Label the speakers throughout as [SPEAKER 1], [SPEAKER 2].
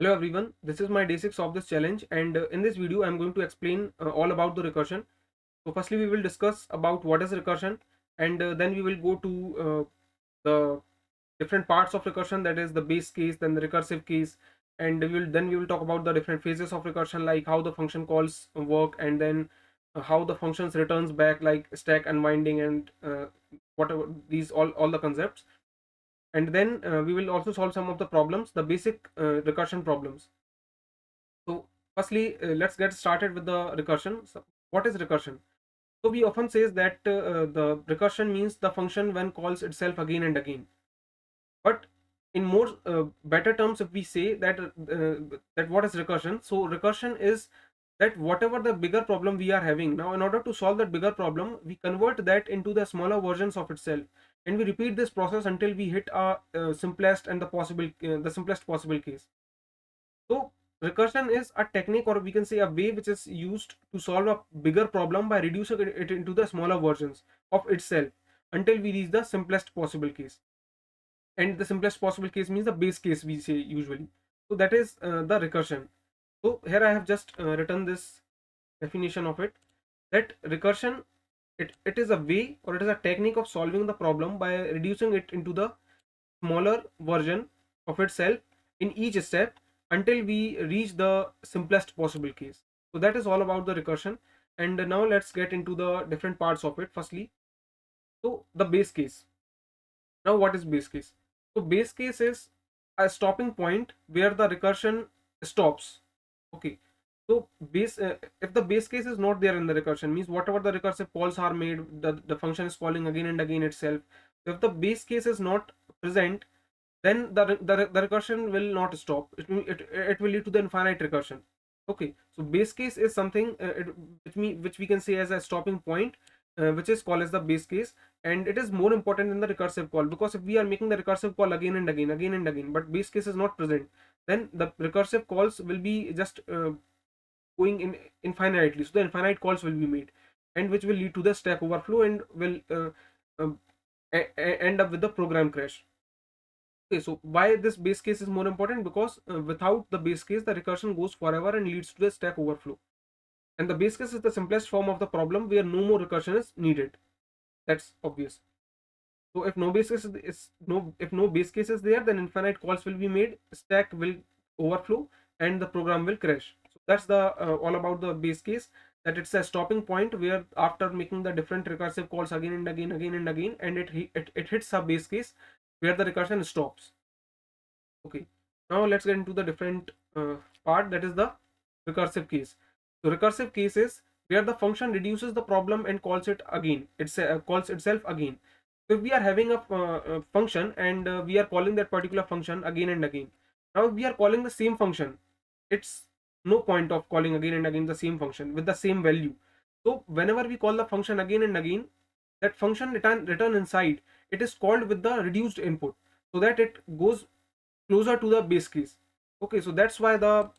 [SPEAKER 1] Hello everyone, this is my day 6 of this challenge, and in this video I'm going to explain all about the recursion. So firstly we will discuss about what is recursion, and then we will go to the different parts of recursion, that is the base case, then the recursive case, and we will talk about the different phases of recursion, like how the function calls work, and then how the functions returns back, like stack unwinding, and whatever these all the concepts. And then we will also solve some of the problems, the basic recursion problems. So firstly, let's get started with the recursion. So what is recursion? So we often says that the recursion means the function when calls itself again and again. But in more better terms, if we say that that what is recursion? So recursion is that whatever the bigger problem we are having now, in order to solve that bigger problem, we convert that into the smaller versions of itself, and we repeat this process until we hit our simplest and the simplest possible case. So recursion is a technique, or we can say a way, which is used to solve a bigger problem by reducing it into the smaller versions of itself until we reach the simplest possible case. And the simplest possible case means the base case, we say usually. So that is the recursion. So here I have just written this definition of it, that recursion, it is a way, or it is a technique of solving the problem by reducing it into the smaller version of itself in each step until we reach the simplest possible case. So that is all about the recursion. And now let's get into the different parts of it. Firstly, so the base case. Now what is base case? So base case is a stopping point where the recursion stops. Okay. So base if the base case is not there in the recursion, means whatever the recursive calls are made, the function is calling again and again itself. If the base case is not present, then the recursion will not stop. It will lead to the infinite recursion. Okay, so base case is something which we can say as a stopping point, which is called as the base case, and it is more important than the recursive call, because if we are making the recursive call again and again, again and again, but base case is not present, then the recursive calls will be just going in infinitely. So the infinite calls will be made, and which will lead to the stack overflow, and will uh, end up with the program crash. Okay, so why this base case is more important? Because without the base case, the recursion goes forever and leads to the stack overflow. And the base case is the simplest form of the problem where no more recursion is needed. That's obvious. So if no base case is no if no base case is there, then infinite calls will be made, stack will overflow, and the program will crash. So that's the all about the base case. That it's a stopping point where after making the different recursive calls again and again, again and again, and it hits a base case where the recursion stops. Okay, now let's get into the different part, that is the recursive case. So recursive case is where the function reduces the problem and calls it again. Calls itself again. So if we are having a function, and we are calling that particular function again and again. Now if we are calling the same function, it's no point of calling again and again the same function with the same value. So whenever we call the function again and again, that function return inside, it is called with the reduced input, so that it goes closer to the base case. Okay, so that's why the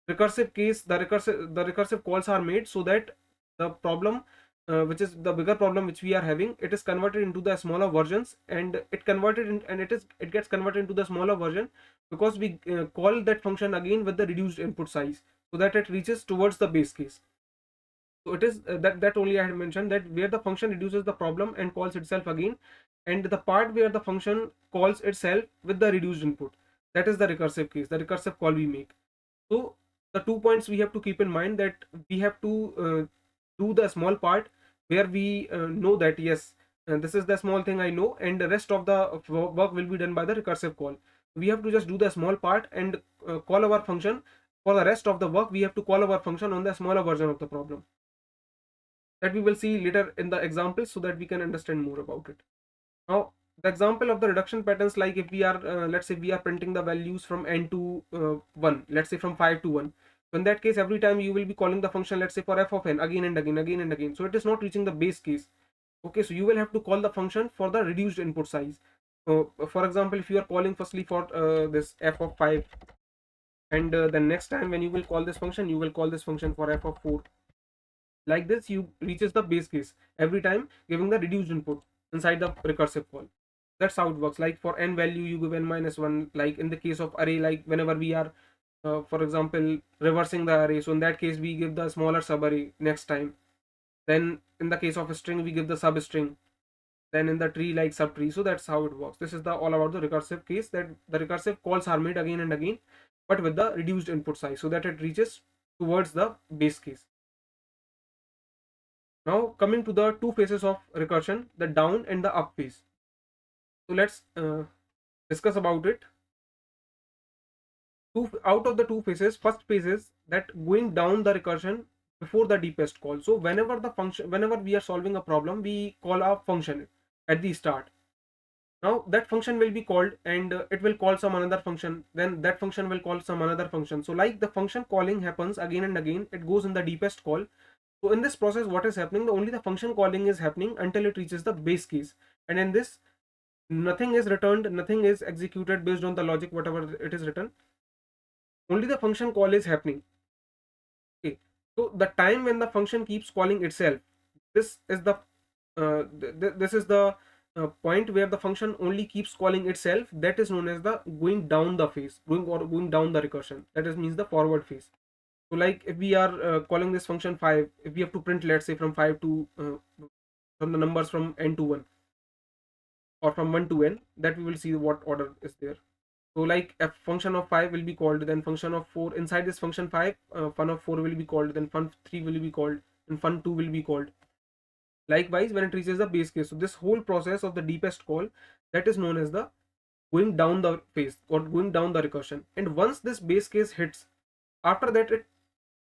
[SPEAKER 1] recursive case, the recursive calls are made, so that the problem, which is the bigger problem which we are having, it is converted into the smaller versions, and it gets converted into the smaller version, because we call that function again with the reduced input size, so that it reaches towards the base case. So it is that only I had mentioned, that where the function reduces the problem and calls itself again, and the part where the function calls itself with the reduced input, that is the recursive case, the recursive call we make. So the 2 points we have to keep in mind, that we have to do the small part where we know that yes, this is the small thing I know, and the rest of the work will be done by the recursive call. We have to just do the small part and call our function. For the rest of the work, we have to call our function on the smaller version of the problem, that we will see later in the examples, so that we can understand more about it. Now the example of the reduction patterns, like if we are let's say we are printing the values from n to 1, let's say from 5 to 1. So in that case, every time you will be calling the function, let's say for f of n, again and again, again and again, so it is not reaching the base case. Okay, so you will have to call the function for the reduced input size. So for example, if you are calling firstly for this f of 5, and the next time when you will call this function, you will call this function for f of 4. Like this, you reaches the base case every time, giving the reduced input inside the recursive call. That's how it works. Like for n value you give n minus 1, like in the case of array, like whenever we are for example reversing the array, so in that case we give the smaller subarray next time. Then in the case of a string we give the substring, then in the tree like subtree. So that's how it works. This is the all about the recursive case, that the recursive calls are made again and again, but with the reduced input size so that it reaches towards the base case. Now coming to the two phases of recursion, the down and the up phase. So let's discuss about it. Out of the two phases, first phase is that going down the recursion before the deepest call. So whenever we are solving a problem, we call a function at the start. Now that function will be called, and it will call some another function, then that function will call some another function. So like the function calling happens again and again, it goes in the deepest call. So in this process what is happening, only the function calling is happening until it reaches the base case, and in this nothing is returned, nothing is executed based on the logic whatever it is written, only the function call is happening. Okay, so the time when the function keeps calling itself, this is the this is the point where the function only keeps calling itself, that is known as the going down the phase, going down the recursion, that is means the forward phase. So like if we are calling this function 5, if we have to print, let's say from 5 to from the numbers from n to 1 or from 1 to n, that we will see what order is there. So like a function of 5 will be called, then function of 4, inside this function 5 fun of 4 will be called, then fun 3 will be called, and fun 2 will be called. Likewise when it reaches the base case, so this whole process of the deepest call, that is known as the going down the phase or going down the recursion. And once this base case hits, after that it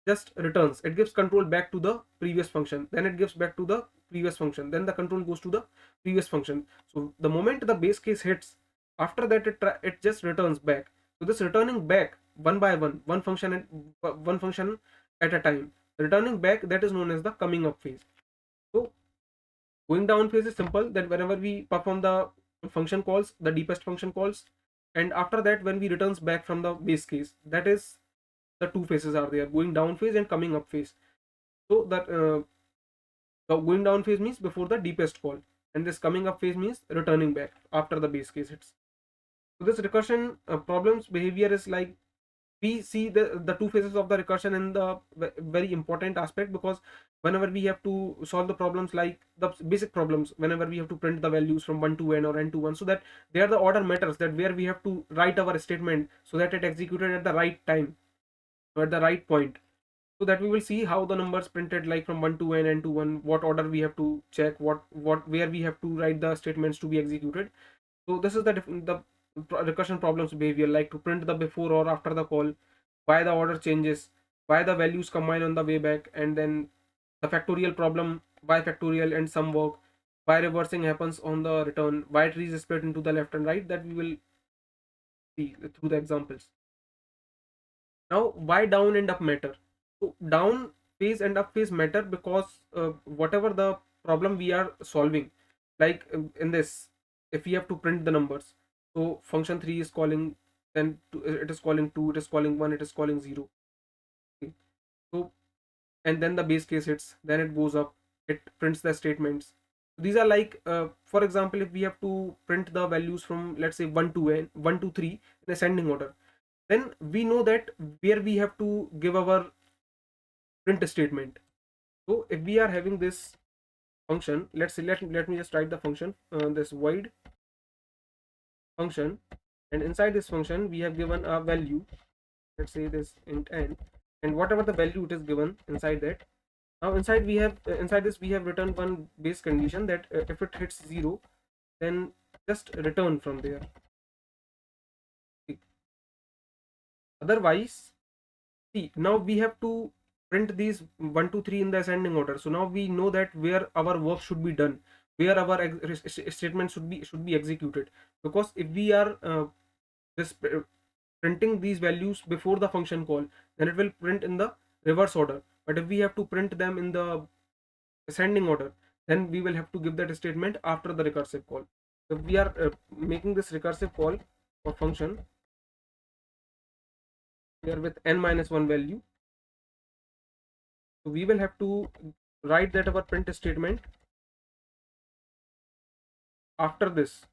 [SPEAKER 1] just returns, it gives control back to the previous function, then it gives back to the previous function, then the control goes to the previous function. So the moment the base case hits, after that it just returns back. So this returning back one by one function one function at a time, returning back, that is known as the coming up phase. So going down phase is simple, that whenever we perform the function calls, the deepest function calls, and after that when we returns back from the base case, that is the two phases are there, going down phase and coming up phase. So that the going down phase means before the deepest call, and this coming up phase means returning back after the base case hits. So this recursion problems behavior is like, we see the two phases of the recursion in the very important aspect, because whenever we have to solve the problems like the basic problems, whenever we have to print the values from 1 to n or n to 1, so that there the order matters, that where we have to write our statement so that it executed at the right time or at the right point. So that we will see how the numbers printed like from 1 to n, n to 1, what order we have to check, what where we have to write the statements to be executed. So this is the recursion problems behavior, like to print the before or after the call, why the order changes, why the values combine on the way back, and then the factorial problem, why factorial and sum work, why reversing happens on the return, why trees is split into the left and right, that we will see through the examples. Now why down and up matter? So down phase and up phase matter because whatever the problem we are solving, like in this, if we have to print the numbers, so function 3 is calling, then it is calling 2, it is calling 1, it is calling 0. Okay. So and then the base case hits, then it goes up, it prints the statements. These are like for example, if we have to print the values from let's say 1 to n, 1 to 3 in ascending order, then we know that where we have to give our print statement. So if we are having this function, let's say let me just write the function, this void function, and inside this function we have given a value, let's say this int n, and whatever the value it is given inside that. Now inside we have inside this we have written one base condition, that if it hits 0, then just return from there. Otherwise, see, now we have to print these 1 2 3 in the ascending order. So now we know that where our work should be done, where our statement should be executed. Because if we are this printing these values before the function call, then it will print in the reverse order. But if we have to print them in the ascending order, then we will have to give that statement after the recursive call. If we are making this recursive call or function here with n minus 1 value, so we will have to write that our print statement after this.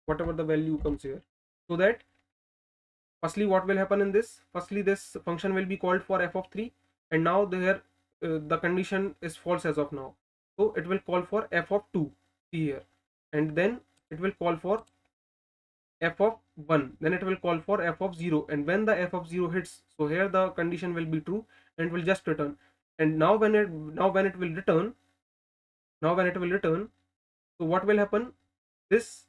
[SPEAKER 1] whatever the value comes here. So that firstly what will happen in this, firstly this function will be called for f of 3, and now there the condition is false as of now, so it will call for f of 2, see here, and then it will call for f of 1, then it will call for f of 0, and when the f of 0 hits, so here the condition will be true and it will just return. And when it will return, so what will happen, this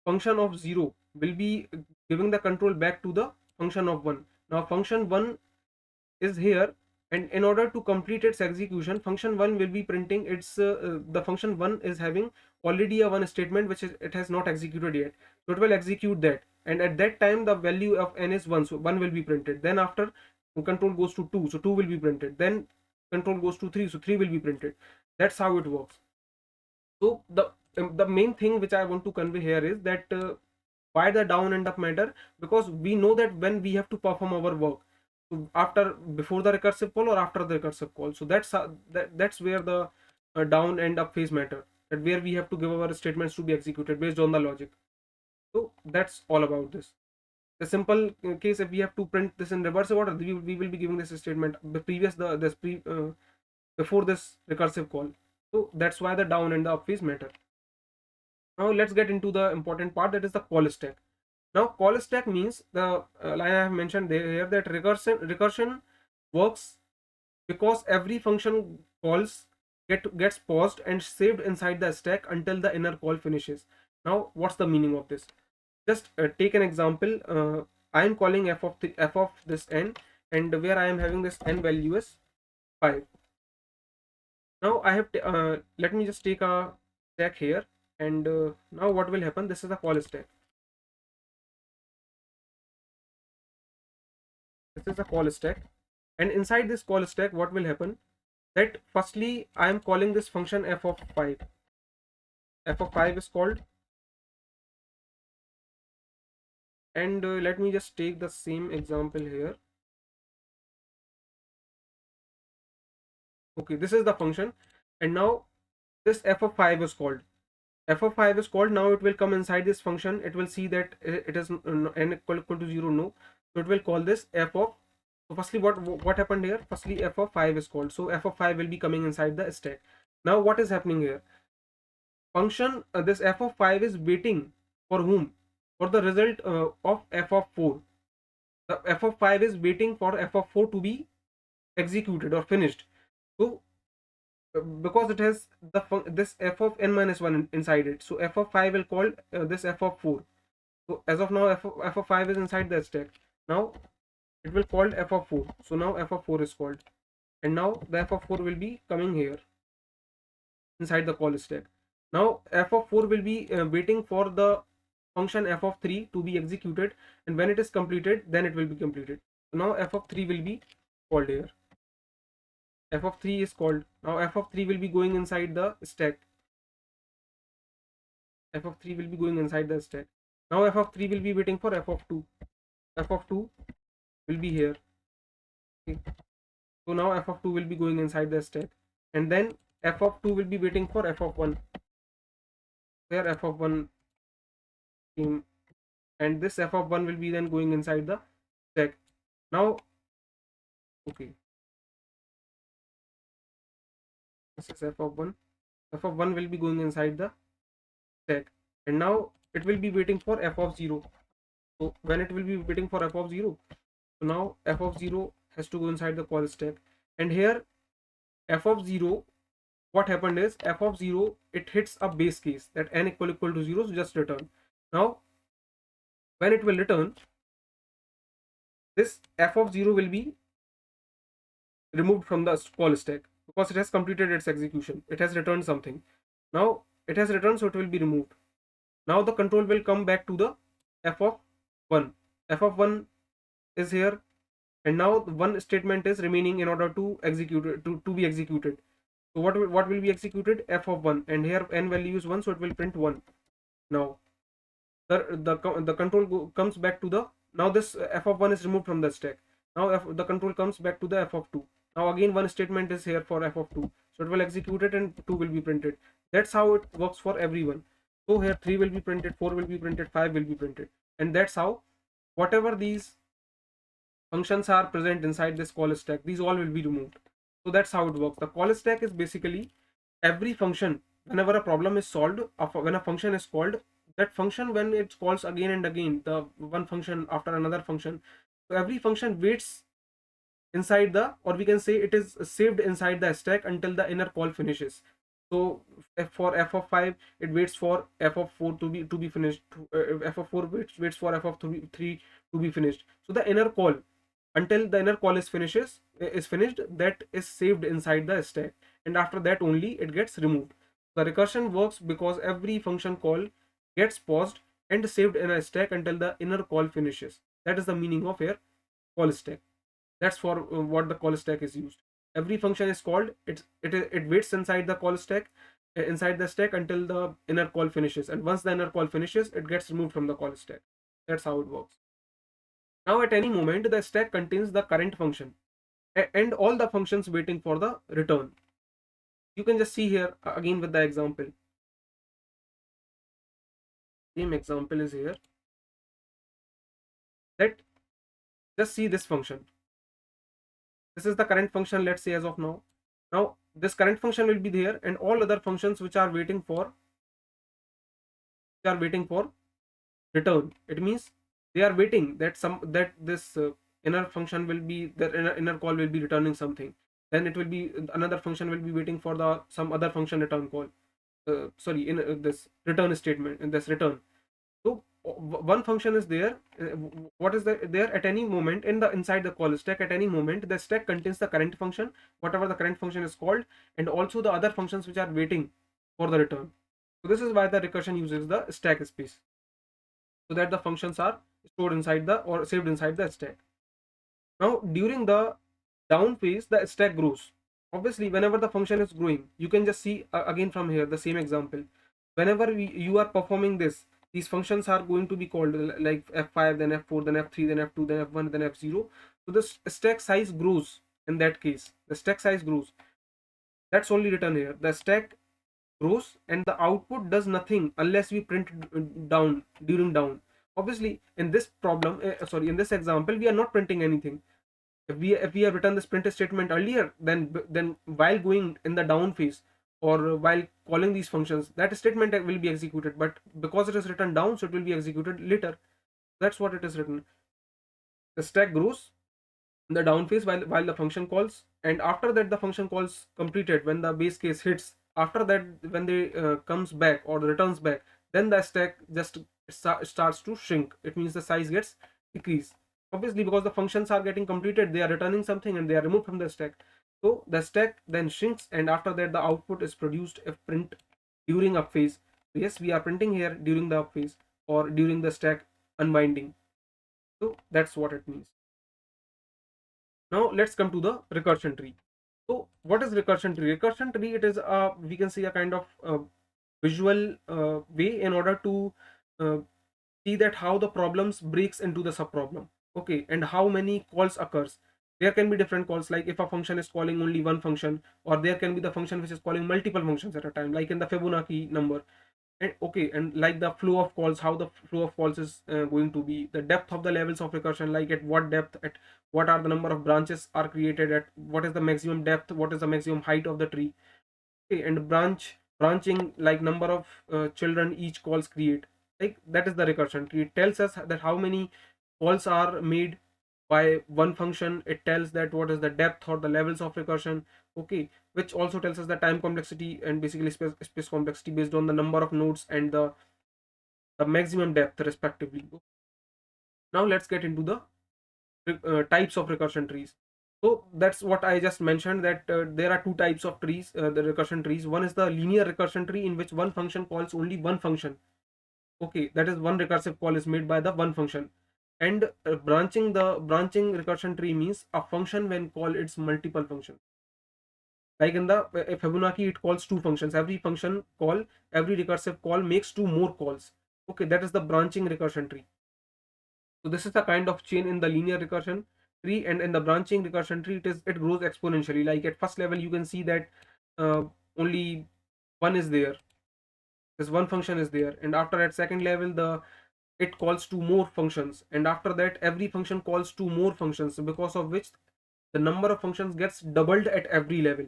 [SPEAKER 1] function of 0 will be giving the control back to the function of 1. Now function 1 is here, and in order to complete its execution, function 1 will be printing its the function 1 is having already a one statement which is it has not executed yet, so it will execute that, and at that time the value of n is 1, so 1 will be printed. Then after control goes to 2, so 2 will be printed. Then control goes to 3, so 3 will be printed. That's how it works. So the main thing which I want to convey here is that why the down and up matter, because we know that when we have to perform our work, so after, before the recursive call or after the recursive call, so that's where the down and up phase matter, that where we have to give our statements to be executed based on the logic. So that's all about this. The simple case, if we have to print this in reverse order, we will be giving this statement before this recursive call. So that's why the down and the up phase matter. Now let's get into the important part, that is the call stack. Now call stack means the line I have mentioned here, that recursion works because every function calls gets paused and saved inside the stack until the inner call finishes. Now what's the meaning of this? Just take an example. I am calling f of this n, and where I am having this n value is 5. Now I have let me just take a stack here, and now what will happen, this is a call stack. This is a call stack, and inside this call stack what will happen, that firstly I am calling this function f of 5. F of 5 is called, and let me just take the same example here. Okay, this is the function, and now this f of 5 is called. F of 5 is called. Now it will come inside this function, it will see that it is n equal to 0, no, so it will call this f of, so firstly what happened here, firstly f of 5 is called, so f of 5 will be coming inside the stack. Now what is happening here, function this f of 5 is waiting for whom, for the result of f of 4. The f of 5 is waiting for f of 4 to be executed or finished. So because it has this f of n minus 1 inside it, so f of 5 will call this f of 4. So as of now f of 5 is inside the stack. Now it will call f of 4, so now f of 4 is called, and now the f of 4 will be coming here inside the call stack. Now f of 4 will be waiting for the function f of 3 to be executed, and when it is completed, then it will be completed. So now f of 3 will be called here. F of 3 is called. Now f of 3 will be going inside the stack. F of 3 will be going inside the stack. Now f of 3 will be waiting for f of 2. F of 2 will be here. Okay. So now f of 2 will be going inside the stack, and then f of 2 will be waiting for f of 1. Where f of 1 came, and this f of 1 will be then going inside the stack. Now, okay, this is f of 1. F of 1 will be going inside the stack, and now it will be waiting for f of 0. So when it will be waiting for f of 0, so now f of 0 has to go inside the call stack, and here f of 0, what happened is f of 0, it hits a base case that n equal to 0, so just return. Now when it will return, this f of 0 will be removed from the call stack because it has completed its execution, it has returned something. Now it has returned, so it will be removed. Now the control will come back to the f of 1. F of 1 is here, and now one statement is remaining in order to execute it, to be executed. So what will be executed, f of 1, and here n value is 1, so it will print 1. Now the control comes back to the, now this f of 1 is removed from the stack. Now the control comes back to the f of 2. Now again one statement is here for f of 2, so it will execute it and 2 will be printed. That's how it works for everyone. So here 3 will be printed, 4 will be printed, 5 will be printed, and that's how whatever these functions are present inside this call stack, these all will be removed. So that's how it works. The call stack is basically every function, whenever a problem is solved, when a function is called, that function, when it calls again and again, the one function after another function, so every function waits inside the, or we can say it is saved inside the stack until the inner call finishes. So for f of 5, it waits for f of 4 to be finished. F of 4 waits for f of 3 to be finished. So the inner call, until the inner call is finished, that is saved inside the stack, and after that only it gets removed. The recursion works because every function call gets paused and saved in a stack until the inner call finishes. That is the meaning of here call stack. That's for what the call stack is used. Every function is called, it waits inside the call stack, inside the stack until the inner call finishes, and once the inner call finishes, it gets removed from the call stack. That's how it works. Now at any moment, the stack contains the current function and all the functions waiting for the return. You can just see here again with the example. Same example is here. That just see this function. This is the current function, let's say, as of now. Now this current function will be there, and all other functions which are waiting for return. It means they are waiting that this inner function will be, the inner call will be returning something. Then it will be, another function will be waiting for the some other function return call. Sorry, in this return statement, in this return. So one function is there. What is there at any moment in the inside the call stack? At any moment, the stack contains the current function, whatever the current function is called, and also the other functions which are waiting for the return. So this is why the recursion uses the stack space, so that the functions are stored inside the, or saved inside the stack. Now during the down phase, the stack grows. Obviously, whenever the function is growing, you can just see again from here the same example. Whenever you are performing this, these functions are going to be called like f5, then f4, then f3, then f2, then f1, then f0. So the stack size grows. In that case, the stack size grows. That's only written here. The stack grows and the output does nothing unless we print down during down. Obviously, in this problem, sorry, in this example, we are not printing anything. If we have written this print statement earlier, then while going in the down phase, or while calling these functions, that statement will be executed. But because it is written down, so it will be executed later. That's what it is written. The stack grows in the down phase while the function calls, and after that the function calls completed, when the base case hits, after that when they comes back or returns back, then the stack just starts to shrink. It means the size gets decreased. Obviously, because the functions are getting completed, they are returning something and they are removed from the stack. So the stack then shrinks, and after that the output is produced if print during up phase. Yes, we are printing here during the up phase or during the stack unwinding. So that's what it means. Now let's come to the recursion tree. So what is recursion tree? Recursion tree, it is a, we can say, a kind of visual way in order to uh, see that how the problems breaks into the subproblem. Okay, and how many calls occurs. There can be different calls, like if a function is calling only one function, or there can be the function which is calling multiple functions at a time, like in the Fibonacci number. And okay, and like the flow of calls, how the flow of calls is going to be, the depth of the levels of recursion, like at what depth, at what are the number of branches are created, at what is the maximum depth, what is the maximum height of the tree. Okay, and branching, like number of children each calls create, like that is the recursion tree. It tells us that how many calls are made by one function. It tells that what is the depth or the levels of recursion. Okay, which also tells us the time complexity and basically space complexity based on the number of nodes and the maximum depth respectively. Now let's get into the types of recursion trees. So that's what I just mentioned, that there are two types of trees, the recursion trees. One is the linear recursion tree, in which one function calls only one function. Okay, that is one recursive call is made by the one function. And branching recursion tree means a function when call its multiple functions. Like in the Fibonacci, it calls two functions. Every function call, every recursive call makes two more calls. Okay, that is the branching recursion tree. So this is the kind of chain in the linear recursion tree, and in the branching recursion tree, it grows exponentially. Like at first level, you can see that only one is there. this one function is there, and after at second level the it calls two more functions, and after that every function calls two more functions, because of which the number of functions gets doubled at every level.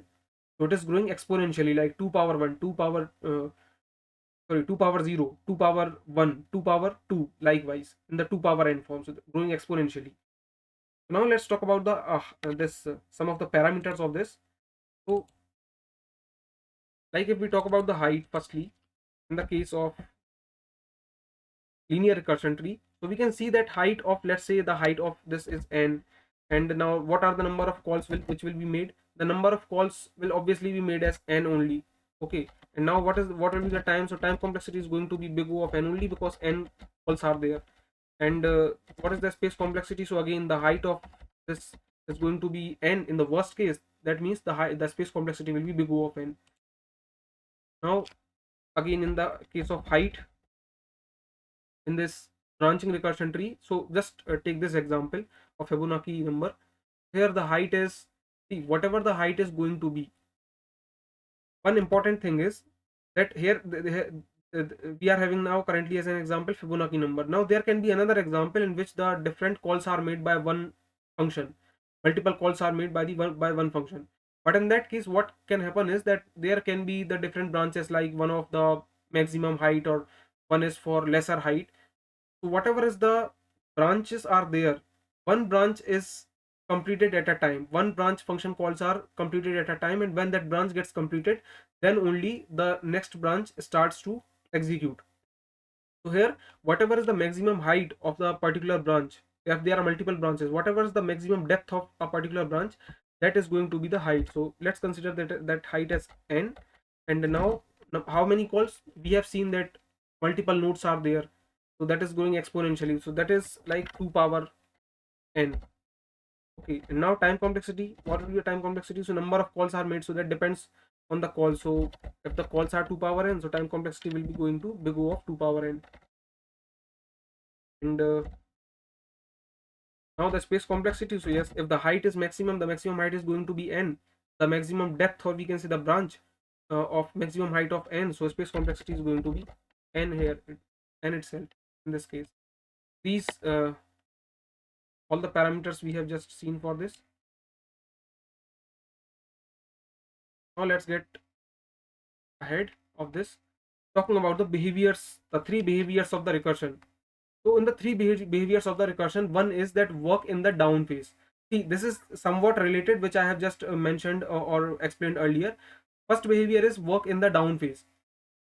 [SPEAKER 1] So it is growing exponentially, like 2 power 1, 2 power 2 power 0, 2 power 1, 2 power 2, likewise in the 2 power n form, so growing exponentially. Now let's talk about the this some of the parameters of this. So like if we talk about the height, firstly, in the case of linear recursion tree, so we can see that height of, let's say the height of this is n, and now what are the number of calls which will be made? The number of calls will obviously be made as n only. Okay, and now what will be the time? So time complexity is going to be big O of n only, because n calls are there. And what is the space complexity? So again the height of this is going to be n in the worst case. That means the space complexity will be big O of n. Now again in the case of height in this branching recursion tree, so just take this example of Fibonacci number. Here the height is, see, whatever the height is going to be, one important thing is that here we are having now currently as an example Fibonacci number. Now there can be another example in which the different calls are made by one function, multiple calls are made by the one function. But in that case what can happen is that there can be the different branches, like one of the maximum height or one is for lesser height. So whatever is the branches are there, one branch is completed at a time, one branch function calls are completed at a time, and when that branch gets completed, then only the next branch starts to execute. So here whatever is the maximum height of the particular branch, if there are multiple branches, whatever is the maximum depth of a particular branch, that is going to be the height. So let's consider that height as n. And now how many calls? We have seen that multiple nodes are there, so that is going exponentially, so that is like 2 power n. Okay, and now time complexity, what will be the time complexity? So number of calls are made, so that depends on the call. So if the calls are 2 power n, so time complexity will be going to big O of 2 power n. And now the space complexity, so yes, if the height is maximum, the maximum height is going to be n, the maximum depth, or we can say the branch of maximum height of n, so space complexity is going to be n here, n itself in this case. These all the parameters we have just seen for this. Now let's get ahead of this, talking about the behaviors, the three behaviors of the recursion. So in the three behaviors of the recursion, one is that work in the down phase. See, this is somewhat related, which I have just mentioned or explained earlier. First behavior is work in the down phase.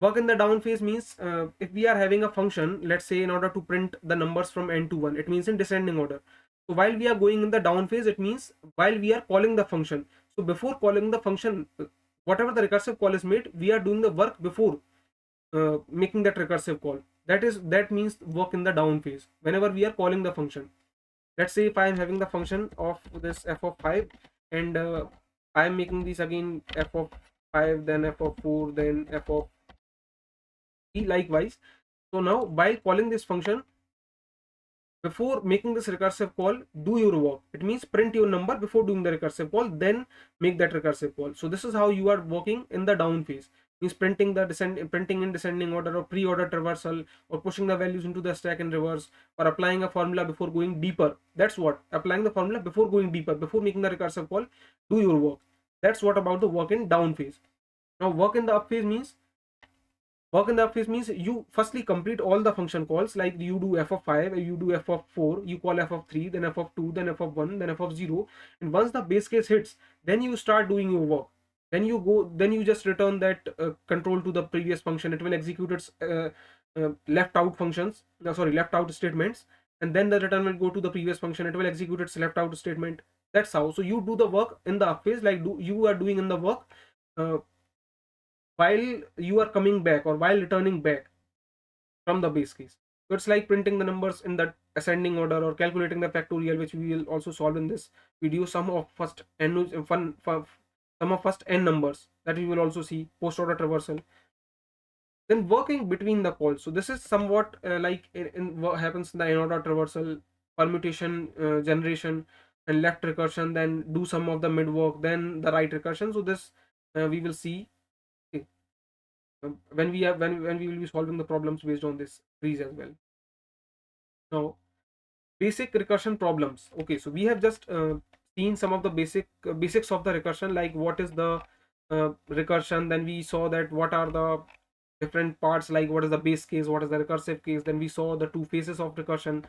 [SPEAKER 1] Work in the down phase means if we are having a function, let's say in order to print the numbers from n to 1, it means in descending order. So while we are going in the down phase, it means while we are calling the function. So before calling the function, whatever the recursive call is made, we are doing the work before making that recursive call. That means work in the down phase whenever we are calling the function. Let's say if I am having the function of this f of 5, and I am making this again f of 5, then f of 4, then f of likewise. So now while calling this function, before making this recursive call, do your work. It means print your number before doing the recursive call, then make that recursive call. So this is how you are working in the down phase, means printing in descending order, or pre-order traversal, or pushing the values into the stack in reverse, or applying a formula before going deeper. That's what applying the formula before going deeper, before making the recursive call. Do your work. That's what about the work in down phase. Now work in the up phase means, work in the phase means you firstly complete all the function calls, like you do f of 5, you do f of 4, you call f of 3, then f of 2, then f of 1, then f of 0, and once the base case hits, then you start doing your work. Then you just return that control to the previous function. It will execute its left out functions, no, sorry, left out statements, and then the return will go to the previous function. It will execute its left out statement. That's how. So you do the work in the up phase, like you are doing in the work uh, while you are coming back, or while returning back from the base case. So it's like printing the numbers in the ascending order, or calculating the factorial, which we will also solve in this video. Sum of first n numbers, that we will also see post order traversal. Then working between the calls. So this is somewhat like in what happens in the in order traversal, permutation generation, and left recursion, then do some of the mid work, then the right recursion. So this we will see. Okay. when we will be solving the problems based on this trees as well. Now, basic recursion problems. Okay, so we have just seen some of the basics of the recursion, like what is the recursion. Then we saw that what are the different parts, like what is the base case, what is the recursive case. Then we saw the two phases of recursion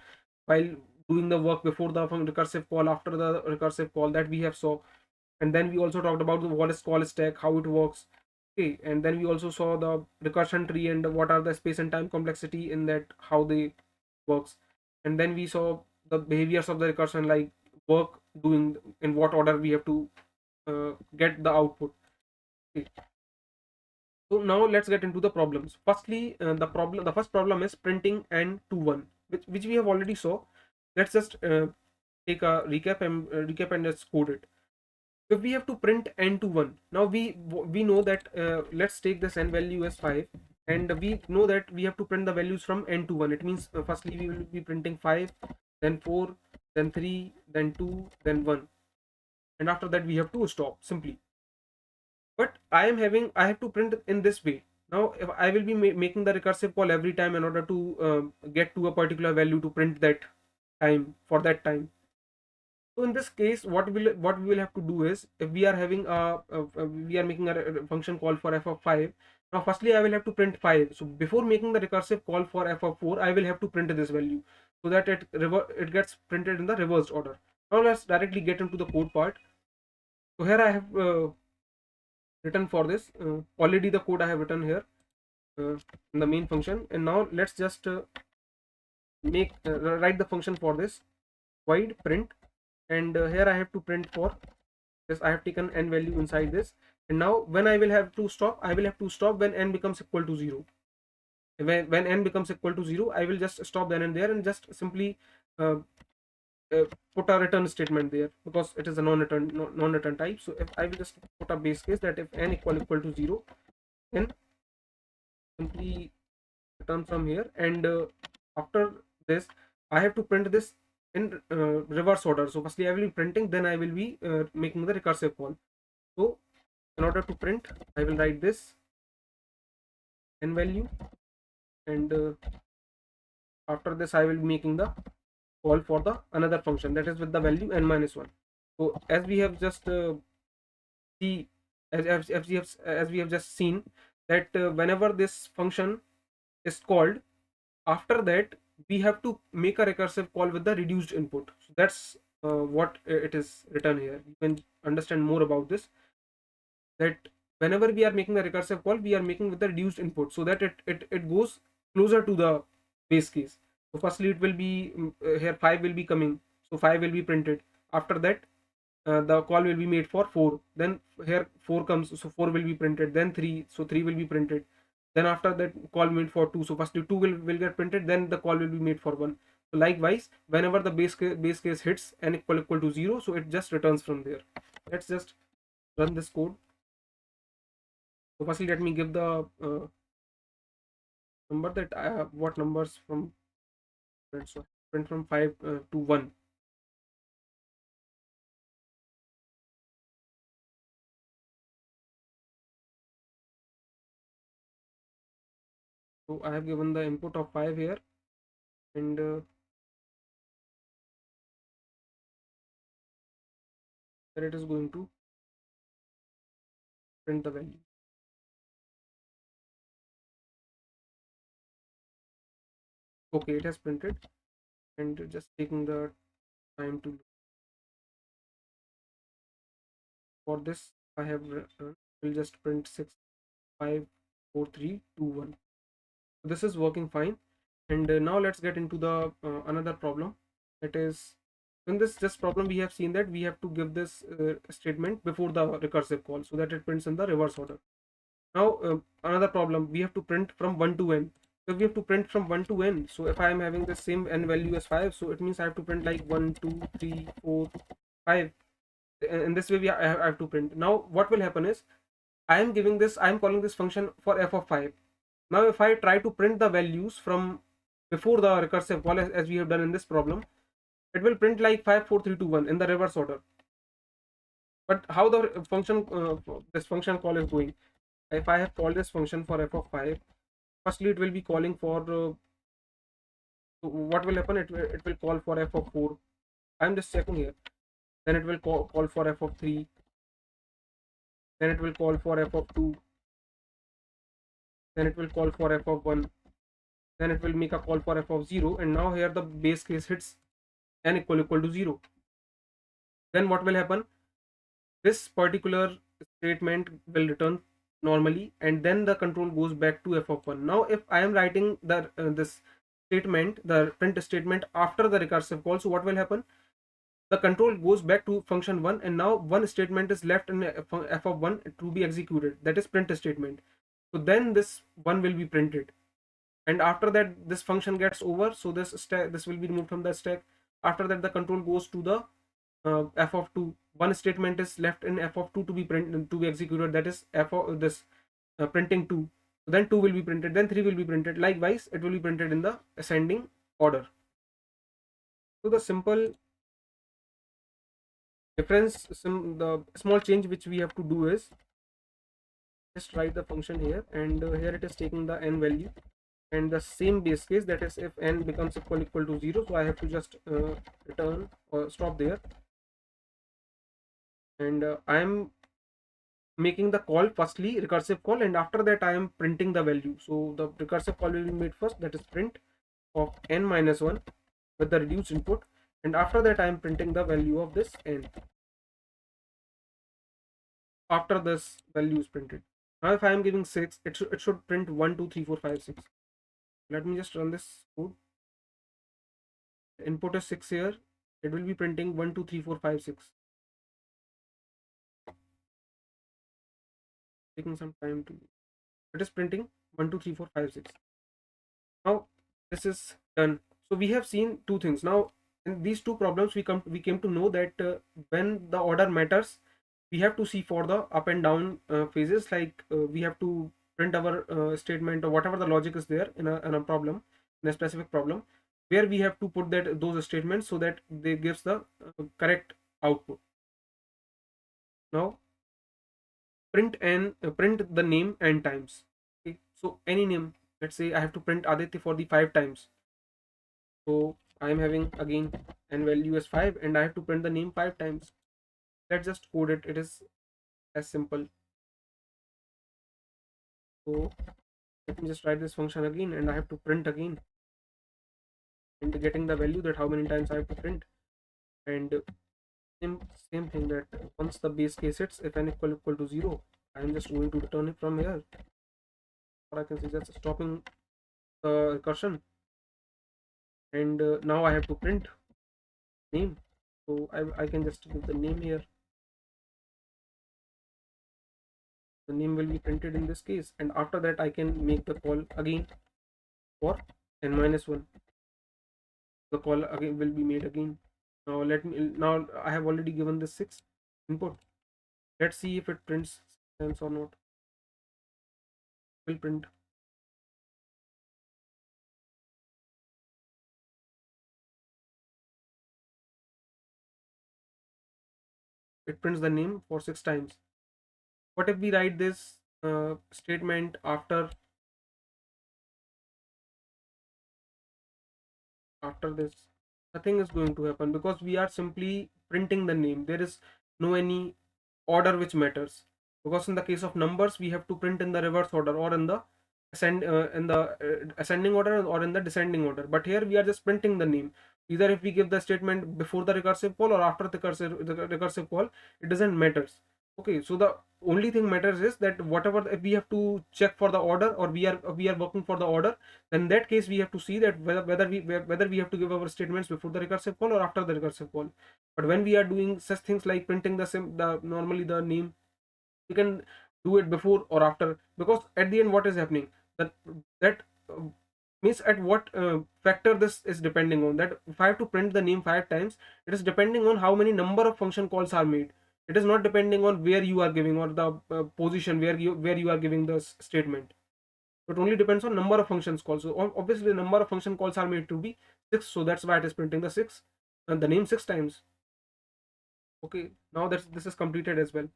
[SPEAKER 1] while doing the work before the recursive call, after the recursive call, that we have saw. And then we also talked about the Wallace call stack, how it works. Okay, and then we also saw the recursion tree and what are the space and time complexity in that, how they works. And then we saw the behaviors of the recursion, like work doing in what order we have to get the output. Okay. So now let's get into the problems. Firstly, the first problem is printing n to 1, which we have already saw. Let's just take a recap and just code it. If we have to print n to 1, now we know that let's take this n value as 5, and we know that we have to print the values from n to 1. It means firstly we will be printing 5, then 4, then 3, then 2, then 1, and after that we have to stop simply. But I have to print in this way. Now if I will be making the recursive call every time in order to get to a particular value to print that time for that time. So in this case, what we will have to do is, if we are having we are making a function call for f of 5. Now firstly I will have to print 5. So before making the recursive call for f of 4, I will have to print this value, so that it gets printed in the reversed order. Now let's directly get into the code part. So here I have written for this already the code I have written here in the main function. And now let's just make write the function for this, void print. And here I have to print for this. I have taken n value inside this, and now when I will have to stop, I will have to stop when n becomes equal to 0. When n becomes equal to 0, I will just stop then and there, and just simply uh, put a return statement there, because it is a non-return type. So if I will just put a base case that if n equal to 0, then simply return from here. And after this I have to print this in reverse order. So firstly I will be printing, then I will be making the recursive call. So in order to print, I will write this n value, and after this I will be making the call for the another function that is with the value n minus 1. So as we have just see as we have just seen that whenever this function is called, after that we have to make a recursive call with the reduced input. So that's what it is written here. You can understand more about this, that whenever we are making the recursive call, we are making with the reduced input, so that it goes closer to the base case. So firstly it will be here 5 will be coming, so 5 will be printed. After that the call will be made for 4, then here 4 comes, so 4 will be printed. Then 3, so 3 will be printed. Then after that call made for 2, so firstly 2 will get printed, then the call will be made for 1. So likewise, whenever the base case hits n equal to 0, so it just returns from there. Let's just run this code. So firstly let me give the number that I have, what numbers from print. So print from 5 to 1. So I have given the input of 5 here, and then it is going to print the value. Okay, it has printed, and just taking the time to look for this. I have will just print 6 5 4 3 2 1. So this is working fine. And now let's get into the another problem. That is, in this problem we have seen that we have to give this statement before the recursive call, so that it prints in the reverse order. Now another problem, we have to print from 1 to n. So we have to print from 1 to n. So if I am having the same n value as 5, so it means I have to print like 1 2 3 4 5. In this way I have to print. Now what will happen is, I am calling this function for f of 5. Now if I try to print the values from before the recursive call, as we have done in this problem, it will print like 5 4 3 2 1 in the reverse order. But how the function this function call is going, if I have called this function for f of 5, firstly it will be calling for what will happen, it will call for f of 4. I'm just checking here. Then it will call for f of 3, then it will call for f of 2, then it will call for f of 1, then it will make a call for f of 0, and now here the base case hits n equal to 0. Then what will happen, this particular statement will return normally, and then the control goes back to f of 1. Now if I am writing the this statement, the print statement, after the recursive call, so what will happen, the control goes back to function 1, and now one statement is left in f of 1 to be executed, that is print statement. So then this 1 will be printed, and after that this function gets over, so this will be removed from the stack. After that the control goes to the f of 2. One statement is left in f of 2 to be executed, that is f of this printing 2. Then 2 will be printed, then 3 will be printed. Likewise it will be printed in the ascending order. So the simple difference, the small change which we have to do is just write the function here, and here it is taking the n value, and the same base case, that is if n becomes equal to 0, so I have to just return or stop there, and I am making the call firstly recursive call, and after that I am printing the value. So the recursive call will be made first, that is print of n minus 1 with the reduced input, and after that I am printing the value of this n after this value is printed. Now if I am giving 6, it should print 1 2 3 4 5 6. Let me just run this code. The input is 6 here, it will be printing 1 2 3 4 5 6, taking some time to, it is printing 1 2 3 4 5 6. Now this is done. So we have seen two things. Now in these two problems we came to know that when the order matters, we have to see for the up and down phases, like we have to print our statement or whatever the logic is there in a problem, in a specific problem, where we have to put that those statements so that they gives the correct output. Now print the name n times. Okay, so any name, let's say I have to print Aditya for the 5 times. So I am having again n value as 5, and I have to print the name 5 times. Let's just code it. It is as simple. So let me just write this function again, and I have to print again, and getting the value that how many times I have to print. And same thing, that once the base case hits, if n equal to 0, I am just going to return it from here, or I can say just stopping the recursion. And now I have to print name, so I can just give the name here. The name will be printed in this case, and after that I can make the call again for n minus 1. The call again will be made again. Now I have already given this 6 input. Let's see if it prints times or not. Will print. It prints the name for 6 times. What if we write this statement after this? Nothing is going to happen, because we are simply printing the name. There is no any order which matters, because in the case of numbers we have to print in the reverse order, or in the ascending order, or in the descending order. But here we are just printing the name. Either if we give the statement before the recursive call or after the recursive call, it doesn't matters. Okay, so the only thing matters is that whatever, if we have to check for the order, or we are working for the order, then in that case we have to see that whether we have to give our statements before the recursive call or after the recursive call. But when we are doing such things like printing the normally the name, we can do it before or after, because at the end what is happening, that that uh, means at what factor this is depending on, that if I have to print the name 5 times, it is depending on how many number of function calls are made. It is not depending on where you are giving, or the position where you are giving the statement. It only depends on number of functions calls. So obviously the number of function calls are made to be 6, so that's why it is printing the 6 and the name 6 times. Okay, now that this is completed as well.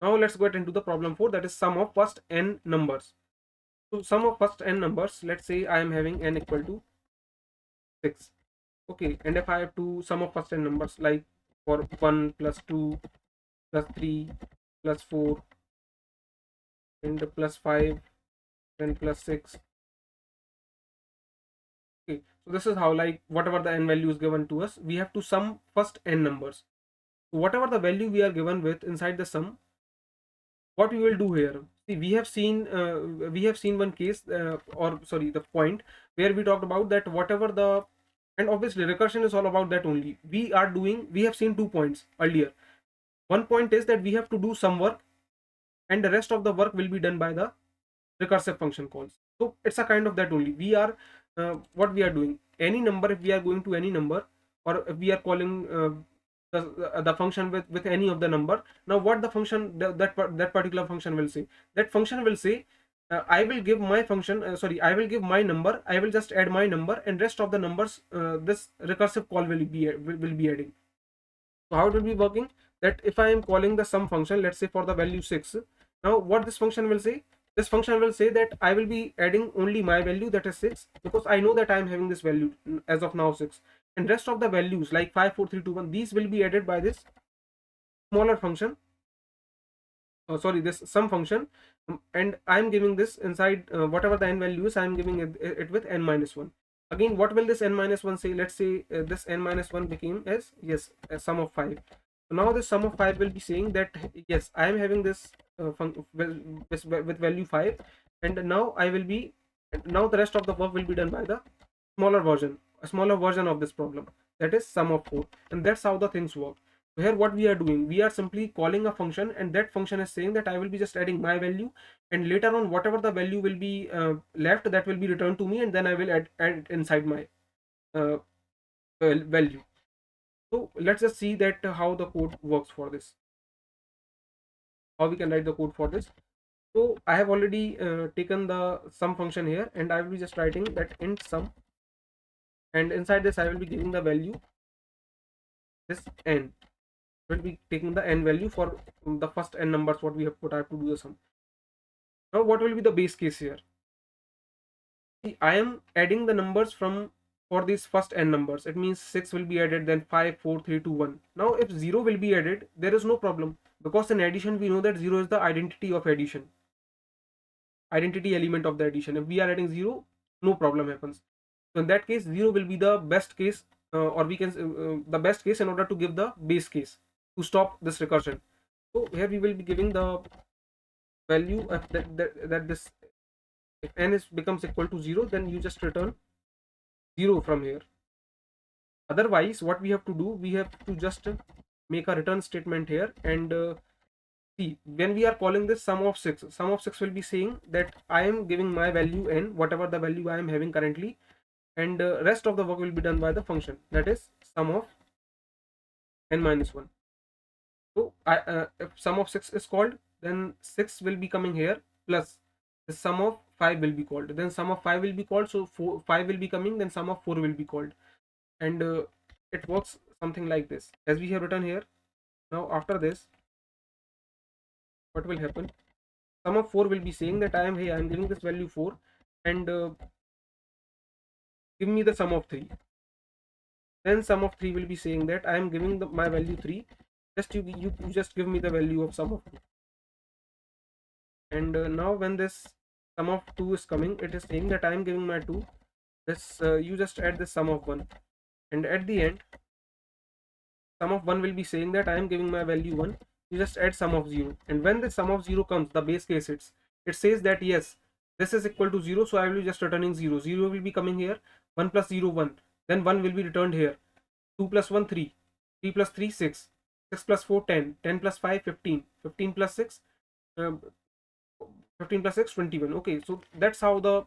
[SPEAKER 1] Now let's get into the problem 4, that is sum of first n numbers. So sum of first n numbers, let's say I am having n equal to 6. Okay, and if I have to sum of first n numbers, like for 1 plus 2 plus 3 plus 4 and plus 5 and plus 6. Okay, so this is how, like, whatever the n value is given to us, we have to sum first n numbers. So whatever the value we are given with inside the sum, what we will do here, see, we have seen one case, or sorry, the point where we talked about that whatever the, and obviously recursion is all about that only. We have seen 2 points earlier. One point is that we have to do some work, and the rest of the work will be done by the recursive function calls. So it's a kind of that only. We are what we are doing, any number, if we are going to any number, or if we are calling the function with any of the number. Now what the function, that particular function will say, that function will say, I will give my function, I will give my number, I will just add my number, and rest of the numbers, this recursive call will be adding. So how it will be working, that if I am calling the sum function, let's say for the value 6, now what this function will say, this function will say that I will be adding only my value, that is 6, because I know that I am having this value as of now 6, and rest of the values like 5 4 3 2 1, these will be added by this smaller function, this sum function. And I'm giving this inside, whatever the n value is, I'm giving it with n minus 1. Again, what will this n minus 1 say? Let's say this n minus 1 became as, yes, a sum of 5. So now this sum of 5 will be saying that, yes, I am having this with value 5, and now now the rest of the work will be done by the a smaller version of this problem, that is sum of 4. And that's how the things work. So here what we are doing, we are simply calling a function, and that function is saying that I will be just adding my value, and later on whatever the value will be left, that will be returned to me, and then I will add it inside my uh, value. So let's just see that how the code works for this, how we can write the code for this. So I have already taken the sum function here, and I will be just writing that int sum, and inside this I will be giving the value, this n will be taking the n value for the first n numbers what we have put. I have to do the sum. Now what will be the base case here? See, I am adding the numbers from, for these first n numbers, it means 6 will be added, then 5 4 3 2 1. Now if 0 will be added, there is no problem, because in addition we know that 0 is the identity of addition, identity element of the addition. If we are adding 0, no problem happens. So in that case 0 will be the best case, or we can the best case in order to give the base case to stop this recursion. So here we will be giving the value of that this, if n is becomes equal to 0, then you just return 0 from here. Otherwise what we have to do, we have to just make a return statement here, and see, when we are calling this sum of 6, sum of 6 will be saying that I am giving my value n, whatever the value I am having currently, and rest of the work will be done by the function, that is sum of n minus 1. So if sum of 6 is called, then 6 will be coming here, plus the sum of 5 will be called, then sum of 5 will be called, so 5 will be coming, then sum of 4 will be called, and it works something like this as we have written here. Now after this, what will happen, sum of 4 will be saying that I am giving this value 4, and give me the sum of 3. Then sum of 3 will be saying that I am giving my value 3, just you just give me the value of sum of 2. And now when this sum of 2 is coming, it is saying that I am giving my 2, this you just add the sum of 1, and at the end sum of 1 will be saying that I am giving my value 1, you just add sum of 0, and when the sum of 0 comes, the base case it says that yes, this is equal to 0, so I will be just returning 0. 0 will be coming here, 1 plus 0 1, then 1 will be returned here, 2 plus 1 3, 3 plus 3 6, 6 plus 4 10, 10 plus 5 15, 15 plus 6 15 plus 6 21. Okay, so that's how the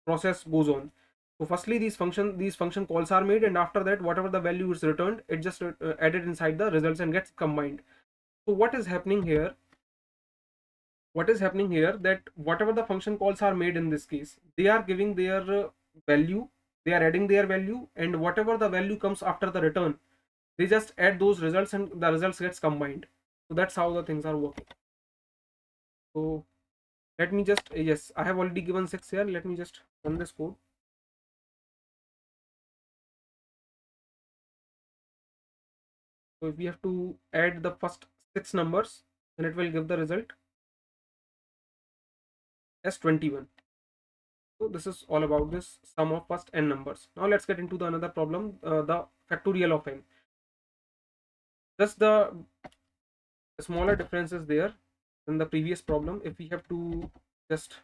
[SPEAKER 1] process goes on. So firstly these function calls are made, and after that whatever the value is returned, it just added inside the results and gets combined. So what is happening here, that whatever the function calls are made in this case, they are giving their value, they are adding their value, and whatever the value comes after the return, they just add those results and the results gets combined. So that's how the things are working. So let me just, yes, I have already given 6 here. Let me just run this code. So if we have to add the first 6 numbers, then it will give the result as 21. So this is all about this sum of first n numbers. Now let's get into the another problem, the factorial of n. Just the smaller difference is there than the previous problem. If we have to just,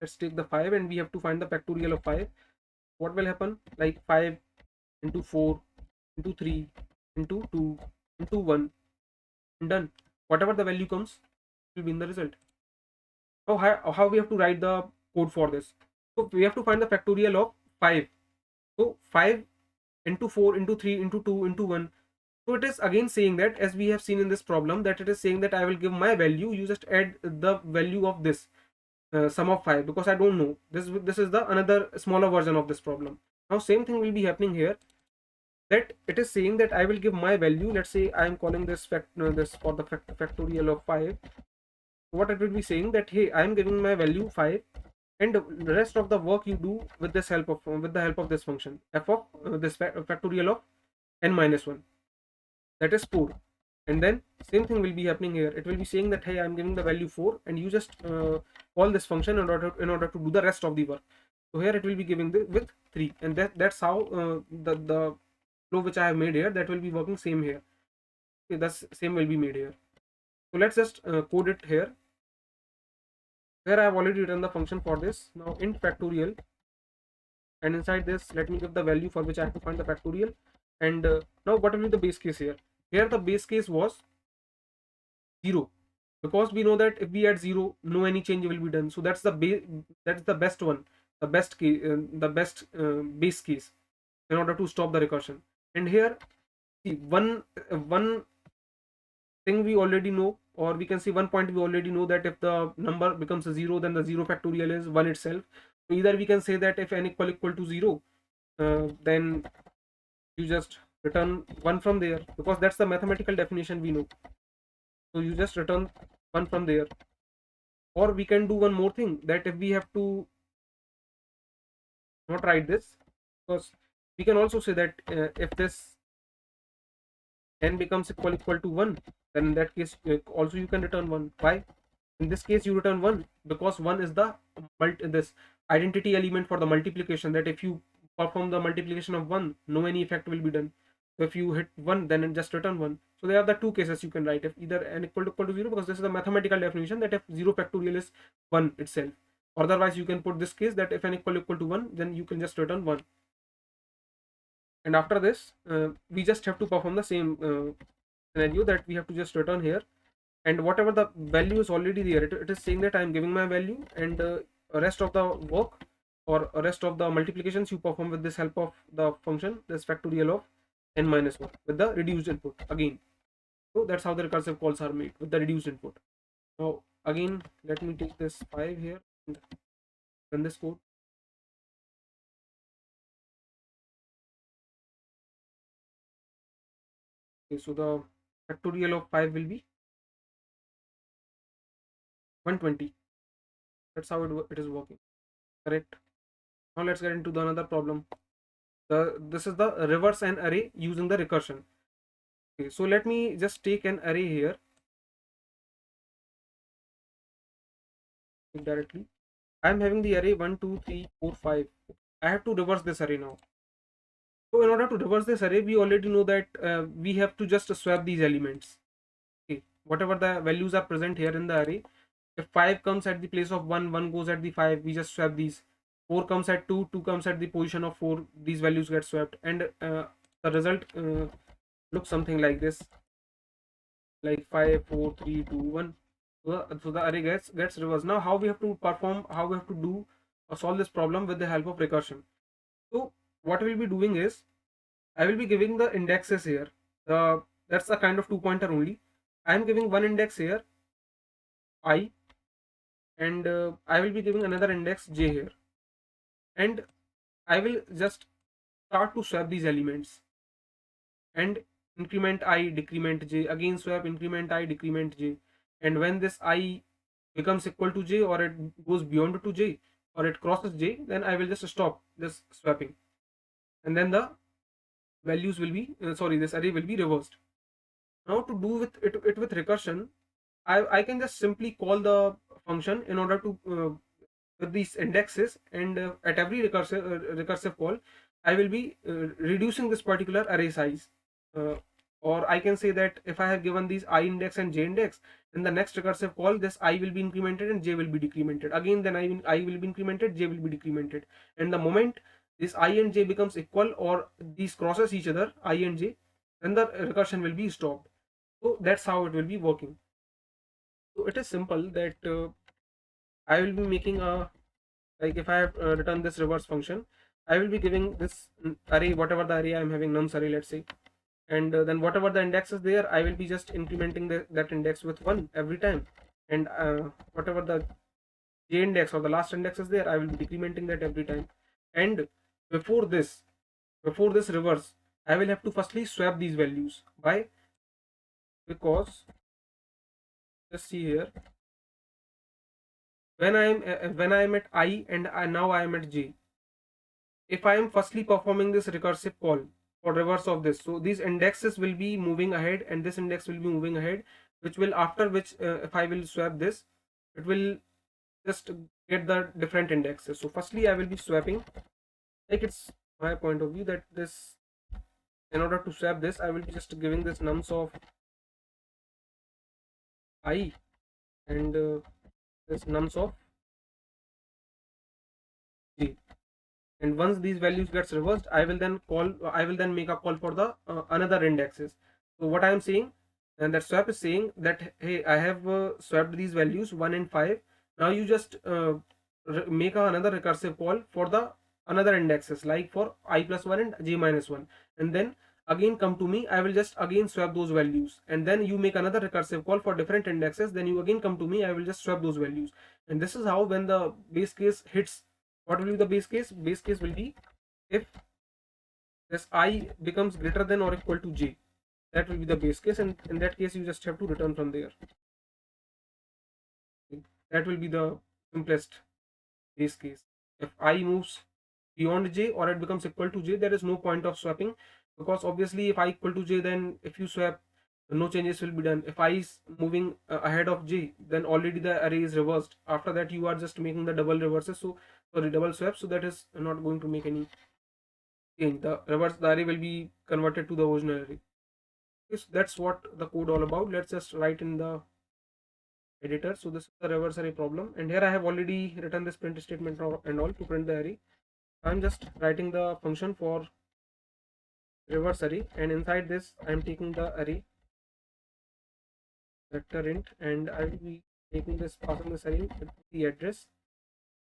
[SPEAKER 1] let's take the 5 and we have to find the factorial of 5. What will happen? Like 5 into 4 into 3 into 2 into 1, and done. Whatever the value comes will be in the result. Now how we have to write the code for this? So we have to find the factorial of 5. So 5 into 4 into 3 into 2 into 1. So it is again saying that, as we have seen in this problem, that it is saying that I will give my value, you just add the value of this sum of 5, because I don't know. This is the another smaller version of this problem. Now same thing will be happening here, that it is saying that I will give my value. Let's say I am calling this this for the factorial of 5. What it will be saying that, hey, I am giving my value 5, and the rest of the work you do with this help of with the help of this function f of this factorial of n minus 1, that is 4. And then same thing will be happening here. It will be saying that, hey, I'm giving the value 4, and you just call this function in order to do the rest of the work. So here it will be giving the with 3, and that's how the flow which I have made here, that will be working same here. Okay, that's same will be made here. So let's just code it here. Here I have already written the function for this. Now int factorial, and inside this let me give the value for which I have to find the factorial. And now what will be the base case here? Here the base case was 0, because we know that if we add 0, no any change will be done. So that's the that's the best one, the best case, the best base case in order to stop the recursion. And here, see, one thing we already know, or we can see one point we already know, that if the number becomes a 0, then the 0 factorial is 1 itself. So either we can say that if n equal to 0, then you just return 1 from there, because that's the mathematical definition we know. So you just return 1 from there. Or we can do one more thing, that if we have to not write this, because we can also say that if this n becomes equal to 1, then in that case also you can return 1. Why? In this case you return 1 because 1 is the this identity element for the multiplication, that if you perform the multiplication of 1, no any effect will be done. So if you hit 1, then it just return 1. So there are the two cases you can write, if either n equal to 0, because this is the mathematical definition, that if 0 factorial is 1 itself. Otherwise you can put this case, that if n equal to 1, then you can just return 1. And after this we just have to perform the same scenario, that we have to just return here, and whatever the value is already there, it is saying that I am giving my value, and rest of the work, or rest of the multiplications you perform with this help of the function, this factorial of n minus 1 with the reduced input again. So that's how the recursive calls are made, with the reduced input. Now again let me take this 5 here and run this code. Okay, so the factorial of 5 will be 120. That's how it is working, correct? Now let's get into the another problem. This is the reverse an array using the recursion. Okay, so let me just take an array here directly. I'm having the array 1 2 3 4 5. I have to reverse this array now. So in order to reverse this array, we already know that we have to just swap these elements. Okay, whatever the values are present here in the array, if 5 comes at the place of 1, 1 goes at the 5, we just swap these. 4 comes at 2, 2 comes at the position of 4, these values get swapped, and the result looks something like this, like 5 4 3 2 1. So the array gets reversed. Now how we have to perform, how we have to do solve this problem with the help of recursion. So what we'll be doing is, I will be giving the indexes here. That's a kind of two pointer only. I am giving one index here, I, and I will be giving another index j here, and I will just start to swap these elements, and increment I, decrement j, again swap, increment I, decrement j. And when this I becomes equal to j, or it goes beyond to j, or it crosses j, then I will just stop this swapping, and then the values will be this array will be reversed. Now to do it with recursion, I can just simply call the function in order to with these indexes, and at every recursive call I will be reducing this particular array size, uh, or I can say that if I have given these I index and j index, in the next recursive call this I will be incremented and j will be decremented again, then I will be incremented, j will be decremented, and the moment this I and j becomes equal, or these crosses each other, I and j, then the recursion will be stopped. So that's how it will be working. So it is simple that I will be making a, like if I have written this reverse function, I will be giving this array, whatever the array I'm having, nums array, let's say, and then whatever the index is there, I will be just incrementing that index with 1 every time, and whatever the j index or the last index is there, I will be decrementing that every time. And before this before this reverse, I will have to firstly swap these values. Why? Because just see here, when I am at I and now I am at j, if I am firstly performing this recursive call for reverse of this, so these indexes will be moving ahead and this index will be moving ahead, which will, after which if I will swap this, it will just get the different indexes. So firstly I will be swapping, like it's my point of view that this, in order to swap this, I will be just giving this nums of I and this nums of j, and once these values gets reversed, I will then make a call for the another indexes. So what I am saying, and that swap is saying that, hey, I have swapped these values 1 and 5, now you just make another recursive call for the another indexes, like for I plus 1 and j minus 1, and then again come to me, I will just again swap those values, and then you make another recursive call for different indexes, then you again come to me, I will just swap those values. And this is how, when the base case hits, what will be the base case? Base case will be if this I becomes greater than or equal to j. That will be the base case, and in that case you just have to return from there. That will be the simplest base case. If I moves beyond j or it becomes equal to j, there is no point of swapping, because obviously if I equal to j, then if you swap, no changes will be done. If I is moving ahead of j, then already the array is reversed. After that you are just making the double reverses, so sorry, double swap, so that is not going to make any change. The array will be converted to the original array. Okay, so that's what the code all about. Let's just write in the editor. So this is the reverse array problem, and here I have already written this print statement and all to print the array. I'm just writing the function for reverse array, and inside this I'm taking the array vector int, and I will be taking this, passing this array with the address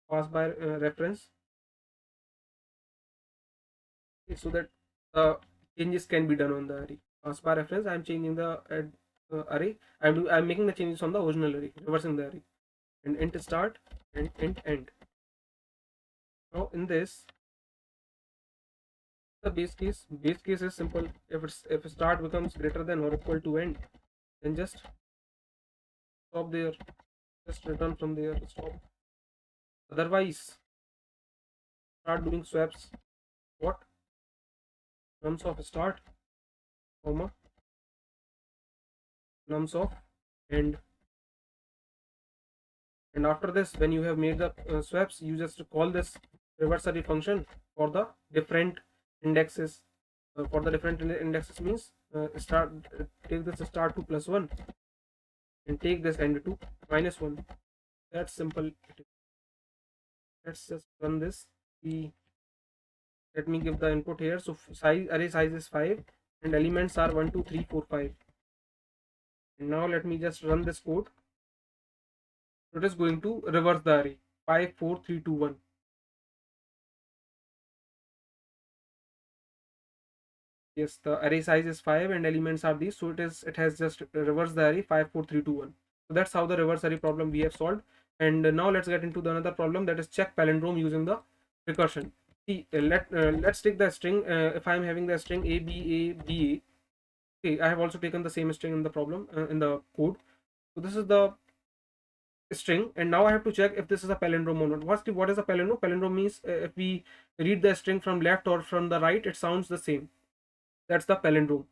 [SPEAKER 1] passed by reference, okay, so that the changes can be done on the array. Passed by reference, I'm changing the array. I'm making the changes on the original array, reversing the array, and int start and int end. Now in this, the base case is simple. If start becomes greater than or equal to end, then just stop there, just return from there, stop. Otherwise start doing swaps. What? Nums of start, comma, nums of end, and after this, when you have made the swaps, you just call this reverse array function for the different indexes. For the different indexes means start take this start to +1 and take this end to -1. That's simple. Let's just run this. Let me give the input here. So array size is 5 and elements are 1 2 3 4 5. And now let me just run this code. So it is going to reverse the array 5 4 3 2 1. Yes, the array size is 5 and elements are these, so it has just reversed the array 5 4 3 2 1. So that's how the reverse array problem we have solved. And now let's get into the another problem, that is check palindrome using the recursion. See, let's take the string. If I'm having the string a b a b a, okay, I have also taken the same string in the problem in the code. So this is the string, and now I have to check if this is a palindrome or not. What is a palindrome? Palindrome means if we read the string from left or from the right, it sounds the same. That's the palindrome.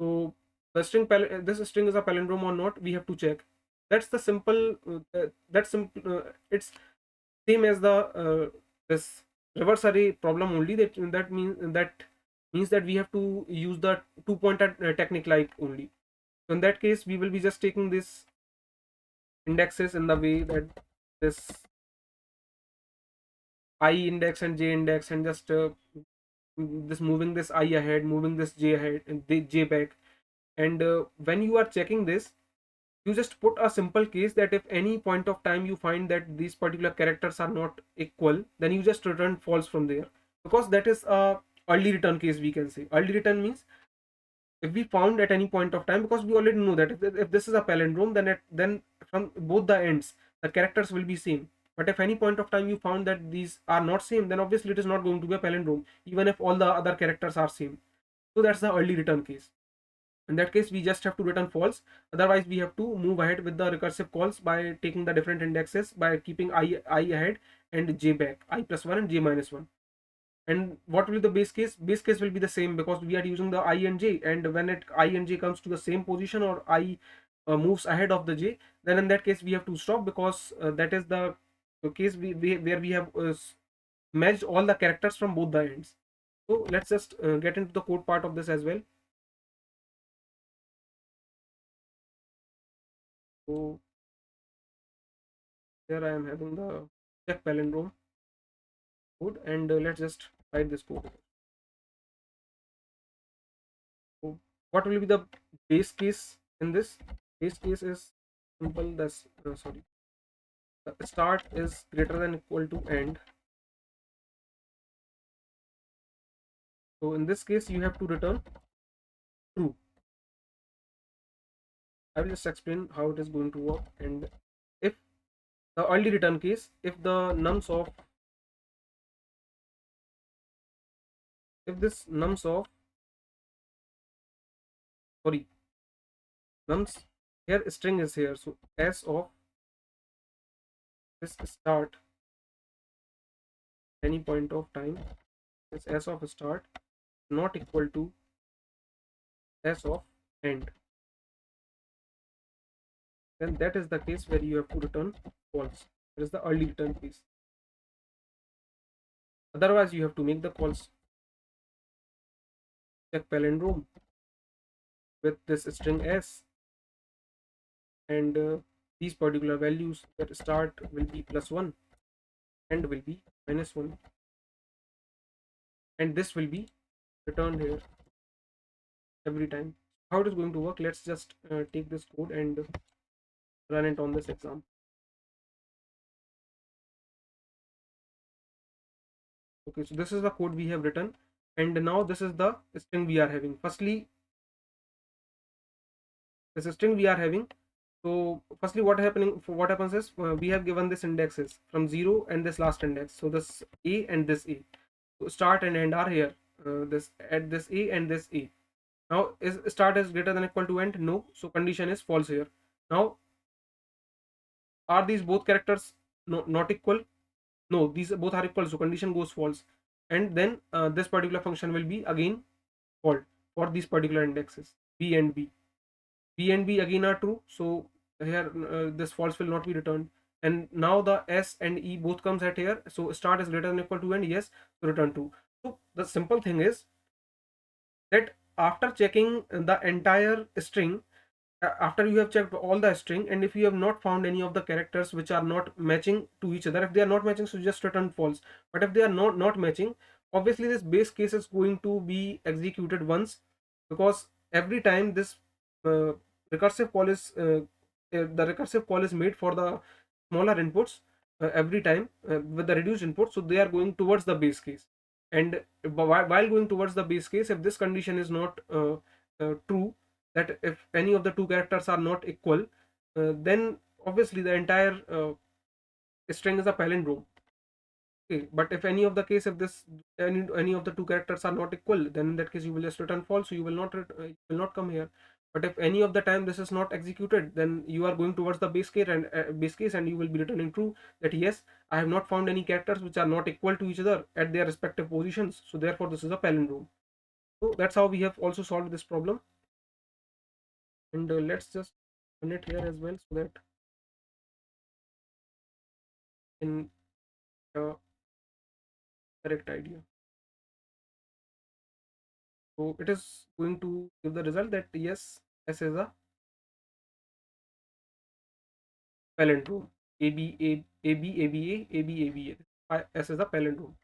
[SPEAKER 1] So this string is a palindrome or not, we have to check. That's the simple. That's simple. It's same as the this reverse array problem only. That means that we have to use the two pointer technique like only. So in that case, we will be just taking this indexes in the way that this I index and j index, and just this moving this I ahead, moving this j ahead and the j back. And when you are checking this, you just put a simple case that if any point of time you find that these particular characters are not equal, then you just return false from there, because that is a early return case. We can say early return means if we found at any point of time, because we already know that if this is a palindrome, then from both the ends the characters will be same. But if any point of time you found that these are not same, then obviously it is not going to be a palindrome, even if all the other characters are same. So that's the early return case. In that case, we just have to return false. Otherwise, we have to move ahead with the recursive calls by taking the different indexes, by keeping I ahead and j back, I plus 1 and j minus 1. And what will be the base case? Base case will be the same, because we are using the I and j, and when I and j comes to the same position, or I moves ahead of the j, then in that case we have to stop, because that is the case where we have matched all the characters from both the ends. So let's just get into the code part of this as well. So here I am having the check palindrome code, and let's just write this code. So what will be the base case in this? Base case is simple. That's sorry. The start is greater than equal to end. So in this case, you have to return true. I will just explain how it is going to work. And if the early return case, if the nums of if this nums of sorry nums here string is here, so s of this start any point of time is s of start not equal to s of end, then that is the case where you have to return false. That is the early return case. Otherwise, you have to make the calls check palindrome with this string s, and these particular values, that start will be +1, end will be -1, and this will be returned here every time. How it is going to work? Let's just take this code and run it on this example. Okay, so this is the code we have written, and now this is the string we are having. Firstly, this string we are having. So firstly, what happens is we have given this indexes from 0 and this last index. So this a and this a. So start and end are here. This at this a and this a. Now is start is greater than equal to end? No. So condition is false here. Now are these both characters not equal? No, these both are equal. So condition goes false, and then this particular function will be again called for these particular indexes b and b. B and B again are true, so here this false will not be returned. And now the S and E both comes at here, so start is greater than equal to end, yes, so return true. So the simple thing is that after checking the entire string, after you have checked all the string, and if you have not found any of the characters which are not matching to each other, if they are not matching, so just return false. But if they are not matching, obviously this base case is going to be executed once, because every time this uh, recursive call is the recursive call is made for the smaller inputs every time with the reduced input, so they are going towards the base case. And while going towards the base case, if this condition is not true, that if any of the two characters are not equal, then obviously the entire string is a palindrome. Okay, but if any of the case, if this any of the two characters are not equal, then in that case you will just return false, so you will not come here. But if any of the time this is not executed, then you are going towards the base case, and you will be returning true, that yes, I have not found any characters which are not equal to each other at their respective positions, so therefore this is a palindrome. So that's how we have also solved this problem. And let's just run it here as well, so that in correct idea. So it is going to give the result that yes, S is a palindrome. A B A A B A B A A B A B A. S is a palindrome.